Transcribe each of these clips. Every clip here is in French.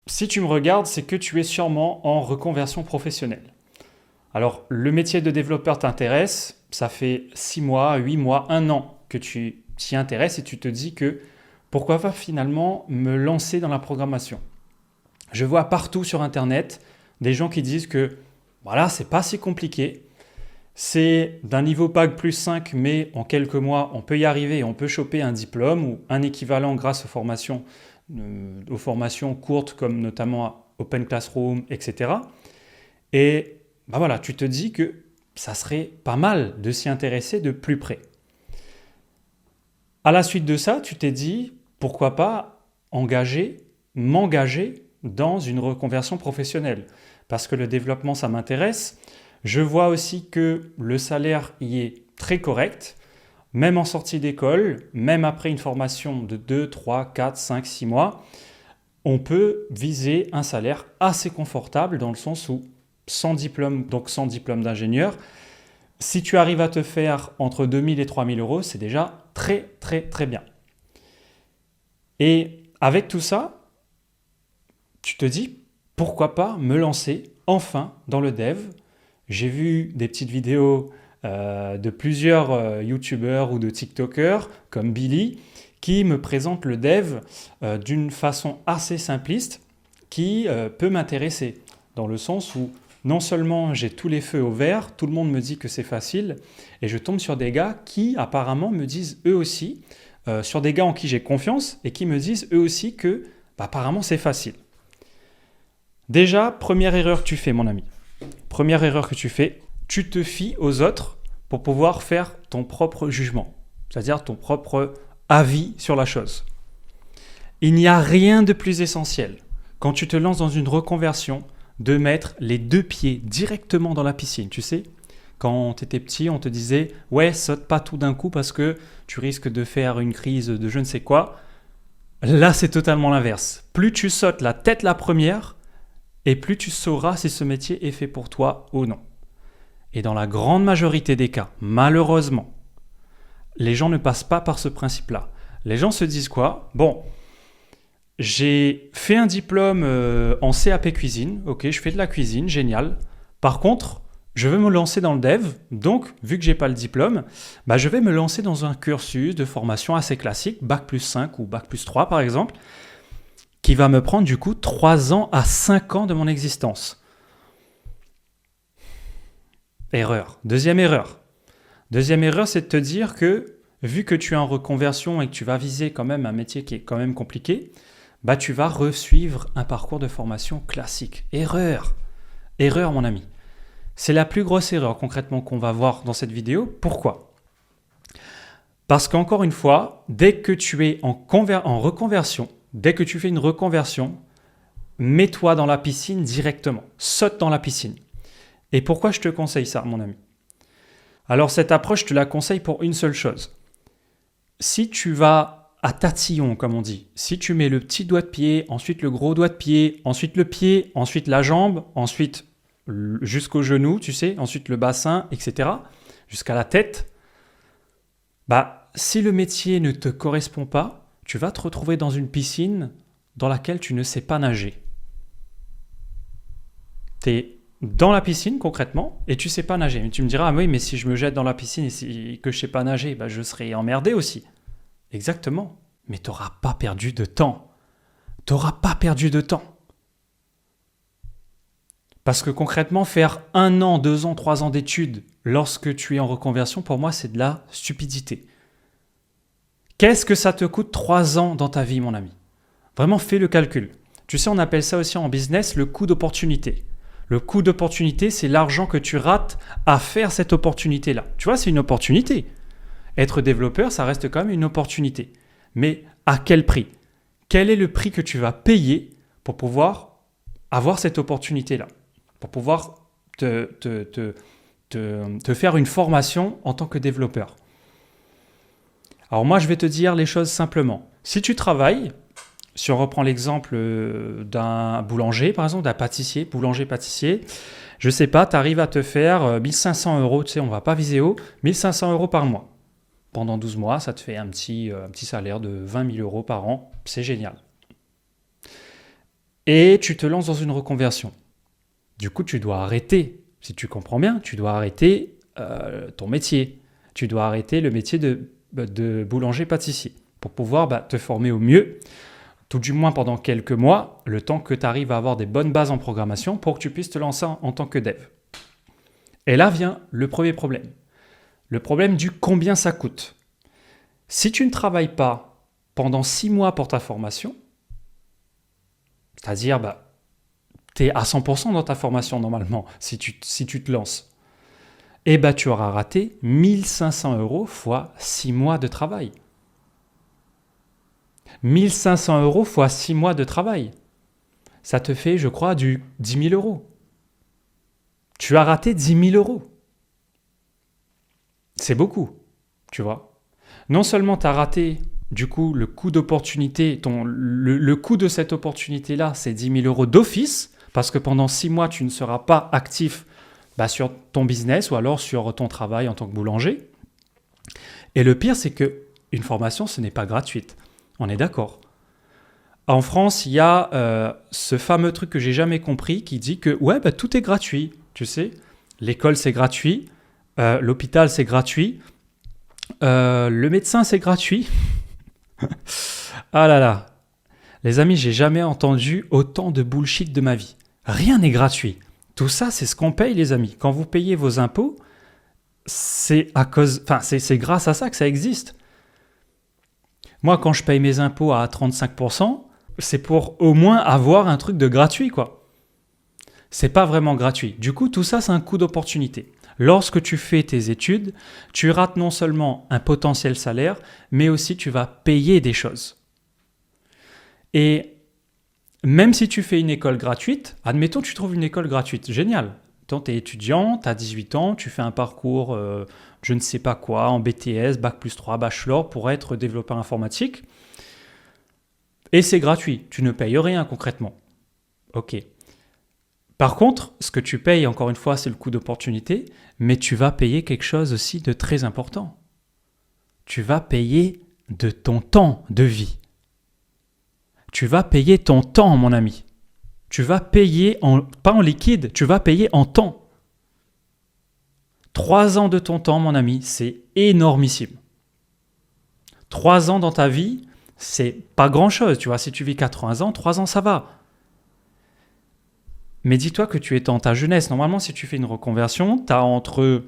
Si tu me regardes, c'est que tu es sûrement en reconversion professionnelle. Alors, le métier de développeur t'intéresse, ça fait 6 mois, 8 mois, 1 an que tu t'y intéresses et tu te dis que pourquoi pas finalement me lancer dans la programmation. Je vois partout sur Internet des gens qui disent que voilà, c'est pas si compliqué, c'est d'un niveau Bac plus 5, mais en quelques mois, on peut y arriver et on peut choper un diplôme ou un équivalent grâce aux formations courtes comme notamment Open Classroom, etc. Et bah voilà, tu te dis que ça serait pas mal de s'y intéresser de plus près. À la suite de ça, tu t'es dit pourquoi pas m'engager dans une reconversion professionnelle. Parce que le développement, ça m'intéresse. Je vois aussi que le salaire y est très correct, même en sortie d'école, même après une formation de 2, 3, 4, 5, 6 mois, on peut viser un salaire assez confortable dans le sens où sans diplôme, donc sans diplôme d'ingénieur, si tu arrives à te faire entre 2000 et 3000 euros, c'est déjà très très très bien. Et avec tout ça, tu te dis pourquoi pas me lancer enfin dans le dev. J'ai vu des petites vidéos de plusieurs youtubeurs ou de tiktokers comme Billy qui me présentent le dev d'une façon assez simpliste qui peut m'intéresser dans le sens où non seulement j'ai tous les feux au vert, tout le monde me dit que c'est facile et je tombe sur des gars qui apparemment me disent eux aussi, sur des gars en qui j'ai confiance et qui me disent eux aussi que apparemment c'est facile. Déjà, première erreur que tu fais mon ami. Première erreur que tu fais, tu te fies aux autres pour pouvoir faire ton propre jugement, c'est-à-dire ton propre avis sur la chose. Il n'y a rien de plus essentiel quand tu te lances dans une reconversion de mettre les 2 pieds directement dans la piscine. Tu sais, quand tu étais petit, on te disait « Ouais, saute pas tout d'un coup parce que tu risques de faire une crise de je ne sais quoi ». Là, c'est totalement l'inverse. Plus tu sautes la tête la première, et plus tu sauras si ce métier est fait pour toi ou non. Et dans la grande majorité des cas, malheureusement, les gens ne passent pas par ce principe-là. Les gens se disent quoi ? Bon, j'ai fait un diplôme en CAP cuisine, ok, je fais de la cuisine, génial. Par contre, je veux me lancer dans le dev, donc vu que j'ai pas le diplôme, je vais me lancer dans un cursus de formation assez classique, Bac plus 5 ou Bac plus 3 par exemple, qui va me prendre du coup 3 ans à 5 ans de mon existence. Erreur. Deuxième erreur. Deuxième erreur, c'est de te dire que vu que tu es en reconversion et que tu vas viser quand même un métier qui est quand même compliqué, tu vas resuivre un parcours de formation classique. Erreur. Erreur, mon ami. C'est la plus grosse erreur concrètement qu'on va voir dans cette vidéo. Pourquoi ? Parce qu'encore une fois, dès que tu es en reconversion, dès que tu fais une reconversion, mets-toi dans la piscine directement. Saute dans la piscine. Et pourquoi je te conseille ça, mon ami ? Alors cette approche, je te la conseille pour une seule chose. Si tu vas à tatillon, comme on dit, si tu mets le petit doigt de pied, ensuite le gros doigt de pied, ensuite le pied, ensuite la jambe, ensuite jusqu'au genou, tu sais, ensuite le bassin, etc., jusqu'à la tête, si le métier ne te correspond pas, tu vas te retrouver dans une piscine dans laquelle tu ne sais pas nager. Tu es dans la piscine concrètement et tu ne sais pas nager. Mais tu me diras, ah oui, mais si je me jette dans la piscine et que je ne sais pas nager, je serai emmerdé aussi. Exactement. Mais tu n'auras pas perdu de temps. Tu n'auras pas perdu de temps. Parce que concrètement, faire 1 an, 2 ans, 3 ans d'études lorsque tu es en reconversion, pour moi, c'est de la stupidité. Qu'est-ce que ça te coûte 3 ans dans ta vie, mon ami ? Vraiment, fais le calcul. Tu sais, on appelle ça aussi en business le coût d'opportunité. Le coût d'opportunité, c'est l'argent que tu rates à faire cette opportunité-là. Tu vois, c'est une opportunité. Être développeur, ça reste quand même une opportunité. Mais à quel prix ? Quel est le prix que tu vas payer pour pouvoir avoir cette opportunité-là ? Pour pouvoir te faire une formation en tant que développeur. Alors moi, je vais te dire les choses simplement. Si tu travailles, si on reprend l'exemple d'un boulanger, par exemple, d'un pâtissier, boulanger-pâtissier, je ne sais pas, tu arrives à te faire 1500 euros, tu sais, on ne va pas viser haut, 1500 euros par mois. Pendant 12 mois, ça te fait un petit salaire de 20 000 euros par an. C'est génial. et tu te lances dans une reconversion. Du coup, tu dois arrêter, si tu comprends bien, tu dois arrêter ton métier. Tu dois arrêter le métier de boulanger-pâtissier pour pouvoir te former au mieux, tout du moins pendant quelques mois, le temps que tu arrives à avoir des bonnes bases en programmation pour que tu puisses te lancer en tant que dev. Et là vient le premier problème. Le problème du combien ça coûte. Si tu ne travailles pas pendant 6 mois pour ta formation, c'est-à-dire tu es à 100% dans ta formation normalement si tu te lances, et tu auras raté 1500 € fois 6 mois de travail. 1500 € fois 6 mois de travail. Ça te fait, je crois, du 10 000 €. Tu as raté 10 000 €. C'est beaucoup, tu vois. Non seulement tu as raté, du coup, le coût d'opportunité, le coût de cette opportunité-là, c'est 10 000 € d'office, parce que pendant 6 mois, tu ne seras pas actif sur ton business ou alors sur ton travail en tant que boulanger. Et le pire, c'est qu'une formation, ce n'est pas gratuite. On est d'accord. En France, il y a ce fameux truc que j'ai jamais compris qui dit que tout est gratuit. Tu sais, l'école, c'est gratuit. L'hôpital, c'est gratuit. Le médecin, c'est gratuit. Ah là là. Les amis, j'ai jamais entendu autant de bullshit de ma vie. Rien n'est gratuit. Tout ça, c'est ce qu'on paye, les amis. Quand vous payez vos impôts, c'est grâce à ça que ça existe. Moi, quand je paye mes impôts à 35%, c'est pour au moins avoir un truc de gratuit, quoi. C'est pas vraiment gratuit. Du coup, tout ça, c'est un coût d'opportunité. Lorsque tu fais tes études, tu rates non seulement un potentiel salaire, mais aussi tu vas payer des choses. Et même si tu fais une école gratuite, admettons tu trouves une école gratuite, génial. Quand tu es étudiant, tu as 18 ans, tu fais un parcours, je ne sais pas quoi, en BTS, Bac+3, Bachelor, pour être développeur informatique. Et c'est gratuit, tu ne payes rien concrètement. Ok. Par contre, ce que tu payes, encore une fois, c'est le coût d'opportunité, mais tu vas payer quelque chose aussi de très important. Tu vas payer de ton temps de vie. Tu vas payer ton temps, mon ami. Tu vas payer, pas en liquide, tu vas payer en temps. 3 ans de ton temps, mon ami, c'est énormissime. 3 ans dans ta vie, c'est pas grand-chose. Tu vois, si tu vis 80 ans, 3 ans, ça va. Mais dis-toi que tu es dans ta jeunesse. Normalement, si tu fais une reconversion, tu as entre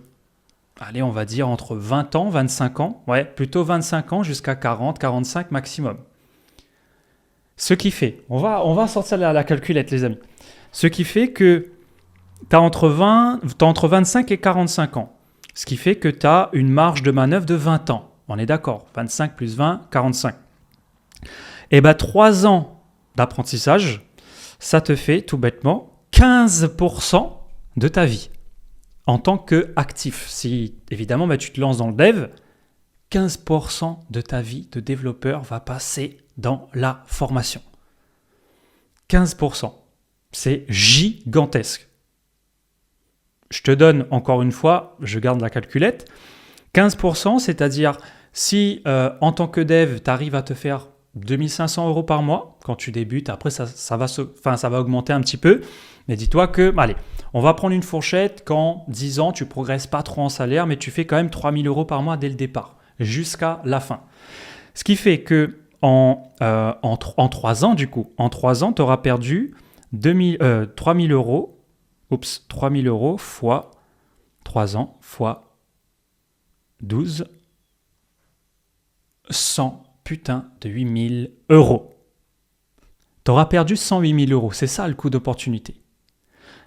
20 ans, 25 ans. Ouais, plutôt 25 ans jusqu'à 40, 45 maximum. Ce qui fait, on va sortir la calculette, les amis. Ce qui fait que tu as entre 25 et 45 ans. Ce qui fait que tu as une marge de manœuvre de 20 ans. On est d'accord. 25 plus 20, 45. Et 3 ans d'apprentissage, ça te fait tout bêtement 15% de ta vie en tant qu'actif. Si évidemment tu te lances dans le dev, 15% de ta vie de développeur va passer dans la formation. 15%. C'est gigantesque. Je te donne encore une fois, je garde la calculette, 15%, c'est-à-dire si en tant que dev, tu arrives à te faire 2500 € par mois quand tu débutes, après ça va augmenter un petit peu, mais dis-toi que, allez, on va prendre une fourchette qu'en 10 ans, tu ne progresses pas trop en salaire, mais tu fais quand même 3000 € par mois dès le départ, jusqu'à la fin. Ce qui fait que en 3 ans, du coup, en 3 ans, tu auras perdu 3000 €, 3000 € fois 3 ans, fois 12, 100 de 8000 €. Tu auras perdu 108 000 €. C'est ça le coût d'opportunité.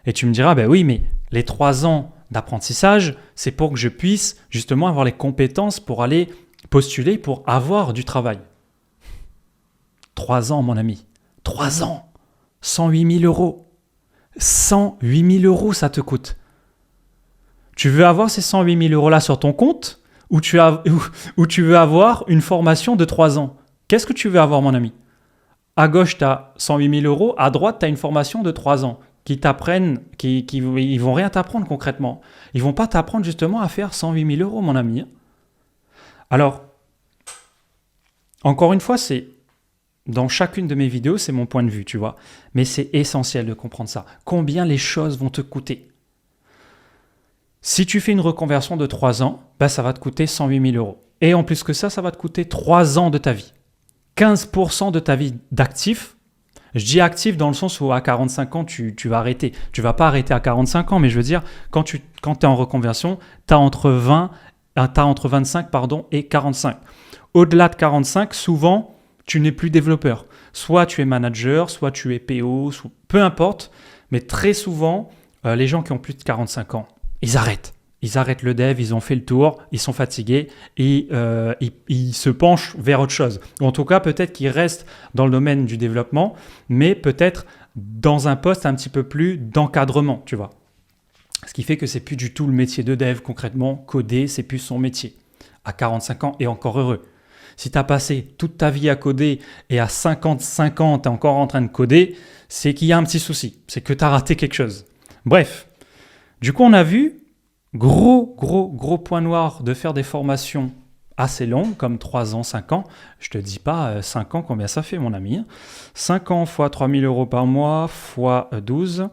Et tu me diras, oui, mais les 3 ans d'apprentissage, c'est pour que je puisse justement avoir les compétences pour aller postuler, pour avoir du travail. 3 ans, mon ami. 3 ans. 108 000 €. 108 000 € ça te coûte. Tu veux avoir ces 108 000 € là sur ton compte ou tu veux avoir une formation de 3 ans? Qu'est-ce que tu veux avoir, mon ami? À gauche, tu as 108 000 €. À droite, tu as une formation de 3 ans qui t'apprennent, ils vont rien t'apprendre concrètement. Ils vont pas t'apprendre justement à faire 108 000 €, mon ami. Alors, encore une fois, c'est dans chacune de mes vidéos, c'est mon point de vue, tu vois. Mais c'est essentiel de comprendre ça. Combien les choses vont te coûter? Si tu fais une reconversion de 3 ans, ça va te coûter 108 000 euros. Et en plus que ça va te coûter 3 ans de ta vie. 15% de ta vie d'actif. Je dis actif dans le sens où à 45 ans, tu vas arrêter. Tu ne vas pas arrêter à 45 ans, mais je veux dire, quand tu es en reconversion, tu as entre 25 et 45. Au-delà de 45, souvent, tu n'es plus développeur. Soit tu es manager, soit tu es PO, peu importe. Mais très souvent, les gens qui ont plus de 45 ans, ils arrêtent. Ils arrêtent le dev, ils ont fait le tour, ils sont fatigués et ils se penchent vers autre chose. Ou en tout cas, peut-être qu'ils restent dans le domaine du développement, mais peut-être dans un poste un petit peu plus d'encadrement, tu vois. Ce qui fait que c'est plus du tout le métier de dev, concrètement. Coder, c'est plus son métier. À 45 ans, et encore heureux. Si tu as passé toute ta vie à coder et à 55 ans, tu es encore en train de coder, c'est qu'il y a un petit souci. C'est que tu as raté quelque chose. Bref, du coup, on a vu, gros point noir de faire des formations assez longues, comme 3 ans, 5 ans. Je te dis pas 5 ans, combien ça fait, mon ami. 5 ans fois 3 000 euros par mois, fois 12.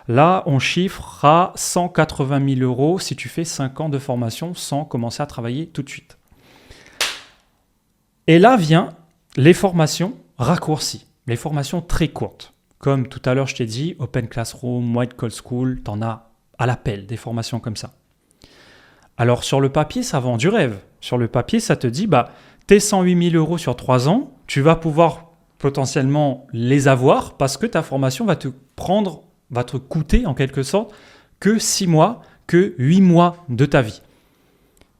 Là, on chiffre à 180 000 euros si tu fais 5 ans de formation sans commencer à travailler tout de suite. Et là vient les formations raccourcies, les formations très courtes. Comme tout à l'heure, je t'ai dit, Open Classroom, White Cold School, tu en as à l'appel des formations comme ça. Alors, sur le papier, ça vend du rêve. Sur le papier, ça te dit, tes 108 000 euros sur 3 ans, tu vas pouvoir potentiellement les avoir parce que ta formation va te coûter en quelque sorte que 6 mois, que 8 mois de ta vie.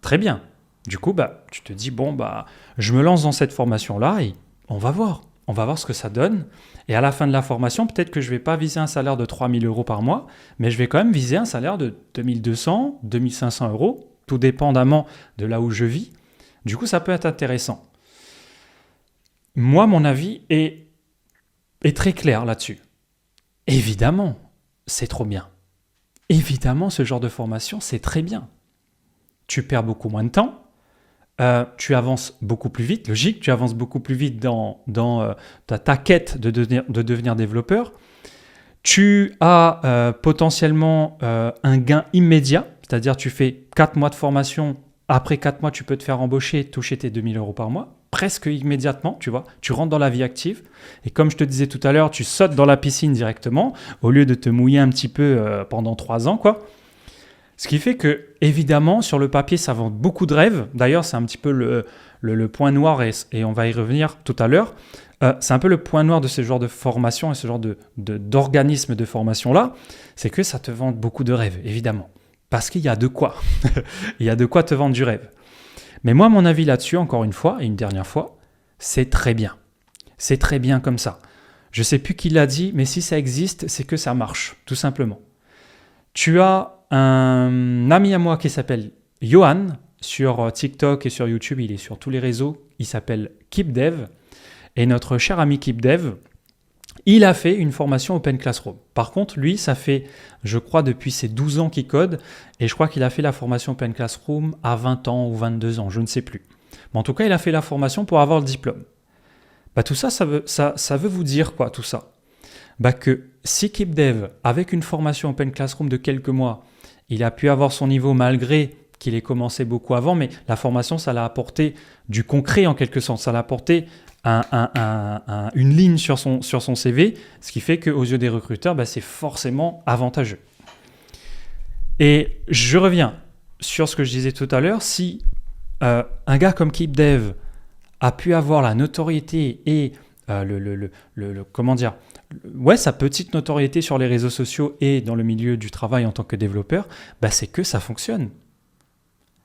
Très bien. Du coup, tu te dis, je me lance dans cette formation-là et on va voir. On va voir ce que ça donne. Et à la fin de la formation, peut-être que je ne vais pas viser un salaire de 3 000 euros par mois, mais je vais quand même viser un salaire de 2 200, 2 500 euros, tout dépendamment de là où je vis. Du coup, ça peut être intéressant. Moi, mon avis est très clair là-dessus. Évidemment, c'est trop bien. Évidemment, ce genre de formation, c'est très bien. Tu perds beaucoup moins de temps. Tu avances beaucoup plus vite, logique, tu avances beaucoup plus vite dans ta quête de devenir développeur. Tu as potentiellement un gain immédiat, c'est-à-dire tu fais 4 mois de formation, après 4 mois tu peux te faire embaucher, toucher tes 2 000 euros par mois, presque immédiatement, tu vois, tu rentres dans la vie active. Et comme je te disais tout à l'heure, tu sautes dans la piscine directement, au lieu de te mouiller un petit peu pendant 3 ans, quoi. Ce qui fait que, évidemment, sur le papier, ça vend beaucoup de rêves. D'ailleurs, c'est un petit peu le point noir, et on va y revenir tout à l'heure. C'est un peu le point noir de ce genre de formation et ce genre d'organisme de formation-là, c'est que ça te vend beaucoup de rêves, évidemment. Parce qu'il y a de quoi. Il y a de quoi te vendre du rêve. Mais moi, mon avis là-dessus, encore une fois, et une dernière fois, c'est très bien. C'est très bien comme ça. Je ne sais plus qui l'a dit, mais si ça existe, c'est que ça marche, tout simplement. Tu as un ami à moi qui s'appelle Johan sur TikTok et sur YouTube, il est sur tous les réseaux, il s'appelle KeepDev et notre cher ami KeepDev, il a fait une formation Open Classroom. Par contre, lui, ça fait, je crois, depuis ses 12 ans qu'il code et je crois qu'il a fait la formation Open Classroom à 20 ans ou 22 ans, je ne sais plus. Mais en tout cas, il a fait la formation pour avoir le diplôme. Tout ça, ça veut vous dire quoi, tout ça? Que si KeepDev, avec une formation Open Classroom de quelques mois, il a pu avoir son niveau malgré qu'il ait commencé beaucoup avant, mais la formation, ça l'a apporté du concret en quelque sorte. Ça l'a apporté une ligne sur son CV, ce qui fait qu'aux yeux des recruteurs, c'est forcément avantageux. Et je reviens sur ce que je disais tout à l'heure. Si un gars comme KeepDev a pu avoir la notoriété et sa petite notoriété sur les réseaux sociaux et dans le milieu du travail en tant que développeur, c'est que ça fonctionne.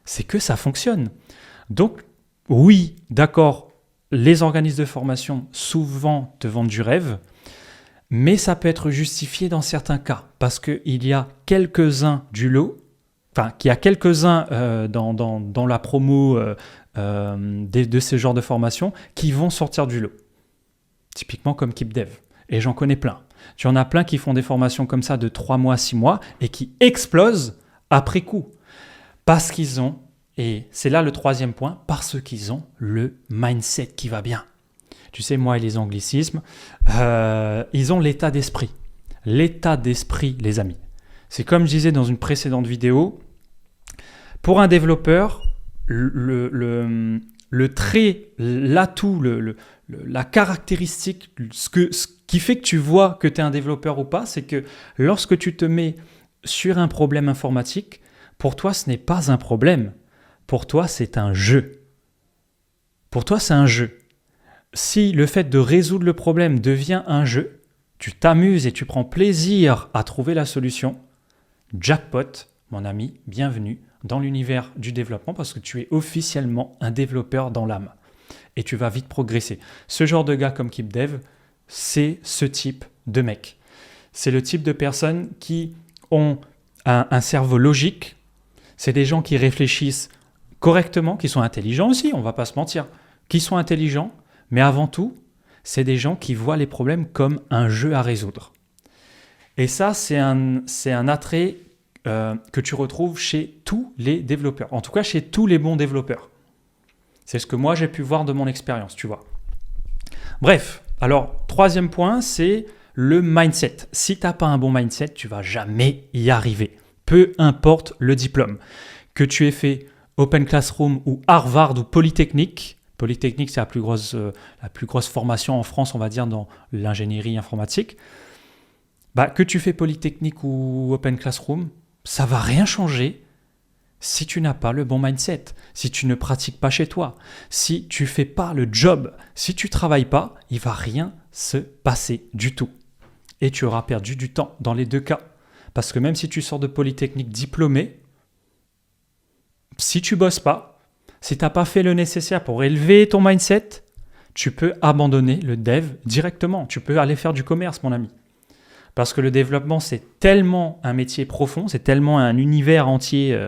C'est que ça fonctionne. Donc, oui, d'accord, les organismes de formation souvent te vendent du rêve, mais ça peut être justifié dans certains cas, parce qu'il y a quelques-uns du lot, qu'il y a quelques-uns dans la promo de ces genres de formations qui vont sortir du lot. Typiquement comme KeepDev. Et j'en connais plein. Tu en as plein qui font des formations comme ça de 3 mois, 6 mois et qui explosent après coup. Parce qu'ils ont, et c'est là le troisième point, parce qu'ils ont le mindset qui va bien. Tu sais, moi et les anglicismes, ils ont l'état d'esprit. L'état d'esprit, les amis. C'est comme je disais dans une précédente vidéo, pour un développeur, le trait, l'atout, la caractéristique, ce qui fait que tu vois que tu es un développeur ou pas, c'est que lorsque tu te mets sur un problème informatique, pour toi, ce n'est pas un problème. Pour toi, c'est un jeu. Pour toi, c'est un jeu. Si le fait de résoudre le problème devient un jeu, tu t'amuses et tu prends plaisir à trouver la solution, jackpot, mon ami, bienvenue dans l'univers du développement parce que tu es officiellement un développeur dans l'âme et tu vas vite progresser. Ce genre de gars comme KeepDev, c'est ce type de mec. C'est le type de personnes qui ont un cerveau logique. C'est des gens qui réfléchissent correctement, qui sont intelligents aussi, on ne va pas se mentir, qui sont intelligents, mais avant tout, c'est des gens qui voient les problèmes comme un jeu à résoudre. Et ça, c'est un attrait que tu retrouves chez tous les développeurs, en tout cas chez tous les bons développeurs. C'est ce que moi j'ai pu voir de mon expérience, tu vois. Bref, alors troisième point, c'est le mindset. Si tu n'as pas un bon mindset, tu ne vas jamais y arriver, peu importe le diplôme. Que tu aies fait Open Classroom ou Harvard ou Polytechnique, Polytechnique c'est la plus grosse formation en France, on va dire, dans l'ingénierie informatique, que tu fais Polytechnique ou Open Classroom, ça ne va rien changer si tu n'as pas le bon mindset, si tu ne pratiques pas chez toi, si tu ne fais pas le job, si tu ne travailles pas, il ne va rien se passer du tout. Et tu auras perdu du temps dans les deux cas. Parce que même si tu sors de Polytechnique diplômé, si tu ne bosses pas, si tu n'as pas fait le nécessaire pour élever ton mindset, tu peux abandonner le dev directement. Tu peux aller faire du commerce, mon ami. Parce que le développement, c'est tellement un métier profond, c'est tellement un univers entier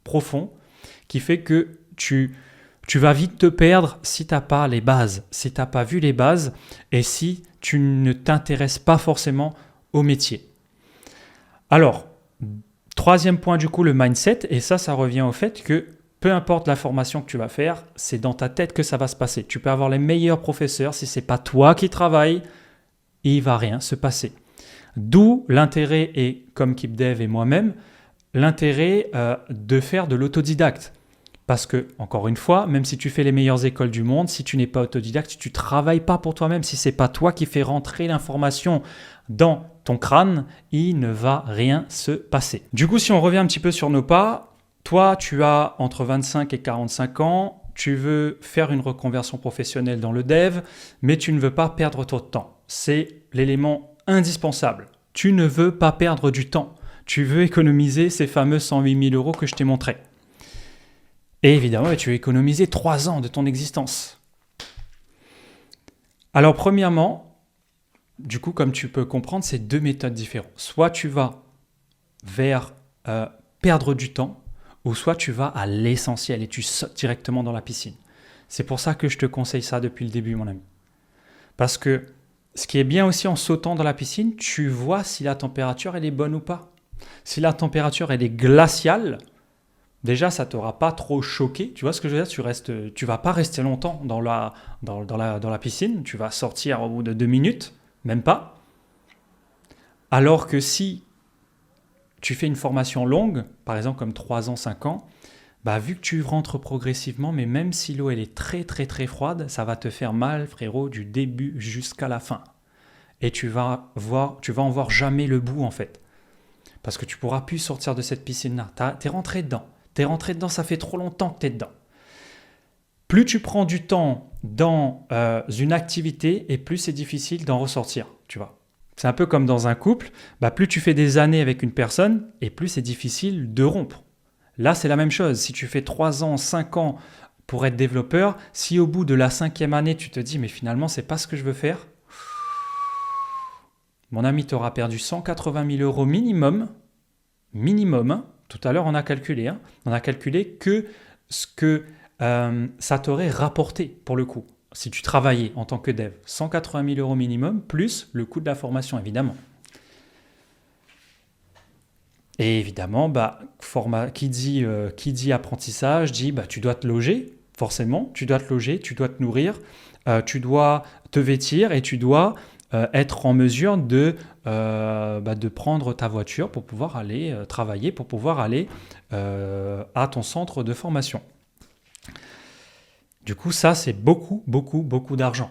profond, qui fait que tu vas vite te perdre si tu n'as pas les bases, si tu n'as pas vu les bases et si tu ne t'intéresses pas forcément au métier. Alors, troisième point du coup, le mindset, et ça revient au fait que peu importe la formation que tu vas faire, c'est dans ta tête que ça va se passer. Tu peux avoir les meilleurs professeurs, si ce n'est pas toi qui travailles, il ne va rien se passer. D'où l'intérêt, et comme KeepDev et moi-même, l'intérêt de faire de l'autodidacte. Parce que, encore une fois, même si tu fais les meilleures écoles du monde, si tu n'es pas autodidacte, si tu ne travailles pas pour toi-même, si ce n'est pas toi qui fais rentrer l'information dans ton crâne, il ne va rien se passer. Du coup, si on revient un petit peu sur nos pas, toi, tu as entre 25 et 45 ans, tu veux faire une reconversion professionnelle dans le dev, mais tu ne veux pas perdre ton temps. C'est l'élément indispensable. Tu ne veux pas perdre du temps. Tu veux économiser ces fameux 108 000 € que je t'ai montrés. Et évidemment, tu veux économiser 3 ans de ton existence. Alors, premièrement, du coup, comme tu peux comprendre, c'est deux méthodes différentes. Soit tu vas vers perdre du temps, ou soit tu vas à l'essentiel et tu sautes directement dans la piscine. C'est pour ça que je te conseille ça depuis le début, mon ami. Parce que ce qui est bien aussi en sautant dans la piscine, tu vois si la température elle est bonne ou pas. Si la température elle est glaciale, déjà ça ne t'aura pas trop choqué. Tu vois ce que je veux dire ? Tu vas pas rester longtemps dans la piscine. Tu vas sortir au bout de 2 minutes, même pas. Alors que si tu fais une formation longue, par exemple comme 3 ans, 5 ans, vu que tu rentres progressivement, mais même si l'eau elle est très très très froide, ça va te faire mal, frérot, du début jusqu'à la fin. Et tu vas en voir jamais le bout en fait. Parce que tu ne pourras plus sortir de cette piscine-là. Tu es rentré dedans. Tu es rentré dedans, ça fait trop longtemps que tu es dedans. Plus tu prends du temps dans une activité et plus c'est difficile d'en ressortir, tu vois. C'est un peu comme dans un couple, plus tu fais des années avec une personne et plus c'est difficile de rompre. Là, c'est la même chose. Si tu fais 3 ans, 5 ans pour être développeur, si au bout de la 5e année, tu te dis « mais finalement, ce n'est pas ce que je veux faire », mon ami, tu auras perdu 180 000 € minimum. Minimum, hein. Tout à l'heure, on a calculé. Hein. On a calculé que ce que ça t'aurait rapporté, pour le coup, si tu travaillais en tant que dev. 180 000 € minimum, plus le coût de la formation, évidemment. Et évidemment, qui dit apprentissage, dit tu dois te loger. forcément. Tu dois te loger, tu dois te nourrir, tu dois te vêtir et tu dois être en mesure de prendre ta voiture pour pouvoir aller travailler, pour pouvoir aller à ton centre de formation. Du coup, ça, c'est beaucoup, beaucoup, beaucoup d'argent.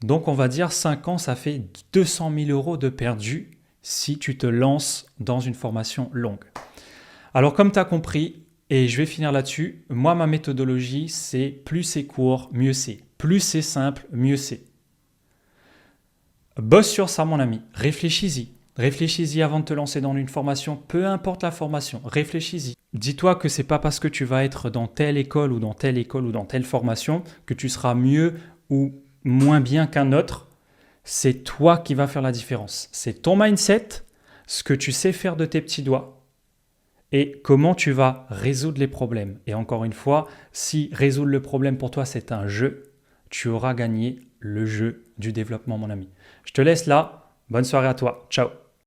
Donc, on va dire 5 ans, ça fait 200 000 euros de perdu si tu te lances dans une formation longue. Alors, comme tu as compris, et je vais finir là-dessus, moi, ma méthodologie, c'est plus c'est court, mieux c'est. Plus c'est simple, mieux c'est. Bosse sur ça, mon ami. Réfléchis-y. Réfléchis-y avant de te lancer dans une formation, peu importe la formation, réfléchis-y. Dis-toi que c'est pas parce que tu vas être dans telle école ou dans telle école ou dans telle formation que tu seras mieux ou moins bien qu'un autre. C'est toi qui vas faire la différence. C'est ton mindset, ce que tu sais faire de tes petits doigts et comment tu vas résoudre les problèmes. Et encore une fois, si résoudre le problème pour toi c'est un jeu, tu auras gagné le jeu du développement, mon ami. Je te laisse là. Bonne soirée à toi. Ciao.